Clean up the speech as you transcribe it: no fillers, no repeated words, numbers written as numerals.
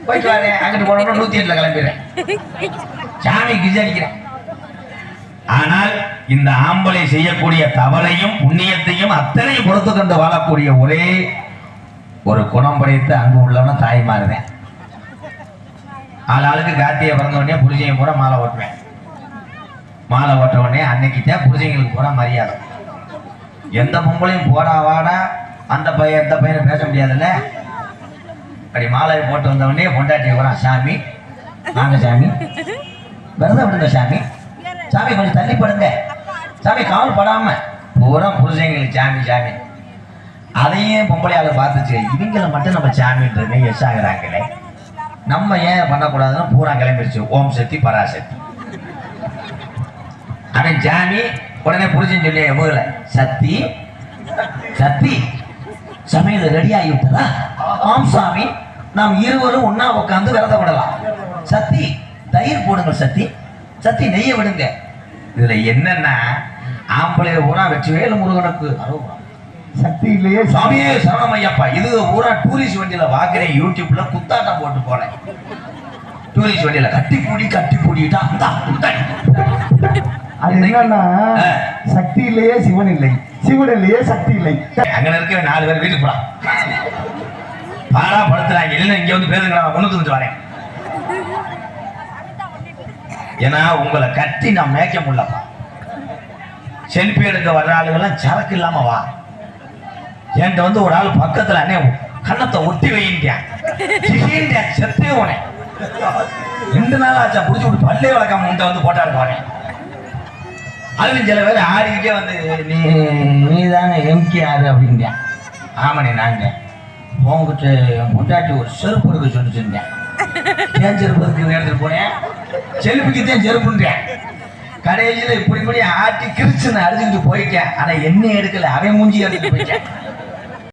போயிட்டு வரேன். அங்கிட்டு போனோம்னா 108 கிளம்பிடுறேன். சாமி கிஜடிக்கிறேன். ஆனால் இந்த ஆம்பளை செய்யக்கூடிய தவறையும் புண்ணியத்தையும் அத்தனையும் பொறுத்து கொண்டு வாழக்கூடிய ஒரே ஒரு குணம் படைத்து அங்கு உள்ளவன தாய்மாருதான். ஆளாளுக்கு கார்த்திகை பிறந்த உடனே புருஷங்க பூரா மாலை ஓட்டுவேன். மாலை ஓட்ட உடனே அன்னைக்கு தான் புருஷங்களுக்கு பூரா மரியாதை. எந்த பொம்பளையும் போடா வாடா அந்த பையன் எந்த பையனை பேச முடியாதுல்ல. அப்படி மாலையை போட்டு வந்தவொடனே பொண்டாட்டி பூரா சாமி வாங்க சாமி, விரதம் விடுங்க சாமி, சாமி கொஞ்சம் தள்ளி படுங்க சாமி, காவல் படாம பூரா புருஷங்களுக்கு சாமி சாமி. அதையும் பொம்பளையால பார்த்துச்சு, இவங்களை மட்டும் நம்ம சாமின்றது எஸ் ஆகுறாங்களே, நம்ம ஏன் பண்ணக்கூடாதுன்னு பூரா கிளம்பிடுச்சு. ஓம் சக்தி பராசக்தி. அவன் சாமி உடனே புரிச்சுன்னு சொல்லி எவ்வளவு சக்தி சக்தி சமையல் ரெடி ஆகிவிட்டதா? ஆம் சாமி, நாம் இருவரும் ஒன்னா உட்காந்து விரதம் விடலாம். சக்தி தயிர் போடுங்க, சக்தி சக்தி நெய்ய விடுங்க. இதுல என்னன்னா ஆம்பளைய பூரா வெற்றி வேலு முருகனுக்கு சக்தி இல்லையே சாமியே சரணம் ஐயப்பா. இது பூரா டூரிஸ்ட் வண்டியில வாக்குறேன். யூடியூப்ல குத்தாட்டம் போட்டு போனேன். டூரிஸ்ட் வண்டியில கட்டி பூடிட்டா அது என்னன்னா சக்தி இல்லையே சிவன் இல்லை, சிவன் இல்லையே சக்தி இல்லை. அங்க இருக்க 4 பேர் வீட்டுக்கு போலாம் பாடா படுத்துறாங்க. இல்லைன்னா இங்க வந்து பேருங்க, நான் கொண்டு வந்து வரேன். ஏன்னா உங்களை கட்டி நான் மேய்க்க முடியலப்பா. செல்ஃபி எடுக்க வர்ற ஆளுகள்லாம் சரக்கு இல்லாம வா. என்கிட்ட வந்து ஒரு ஆள் பக்கத்துல அண்ணே கண்ணத்தை ஒட்டி வைட்டேன், செத்தே போனேன். 2 நாள் ஆச்சா புடிச்சு விட்டு பல்லே வளர்க்காம உன்ட்ட வந்து போட்டா போனேன். அதுல சில பேர் ஆடிக்கிட்டே வந்து நீ தானே எம்கேஆர் அப்படிங்க. ஆமாண்ணே நாங்க உங்ககிட்ட பொண்டாட்டி ஒரு செருப்பு எடுக்க சொல்லிச்சுருந்தேன். ஏன் செருப்பு எடுத்துட்டு போனேன்? செருப்புக்குத்தான் செருப்புன்றேன். கடைசியில் இப்படி ஆட்டி கிரிச்சுன்னு அடிச்சுக்கிட்டு போயிட்டேன். ஆனா என்ன எடுக்கல, அவன் மூஞ்சி எடுத்துட்டு போயிட்டேன்.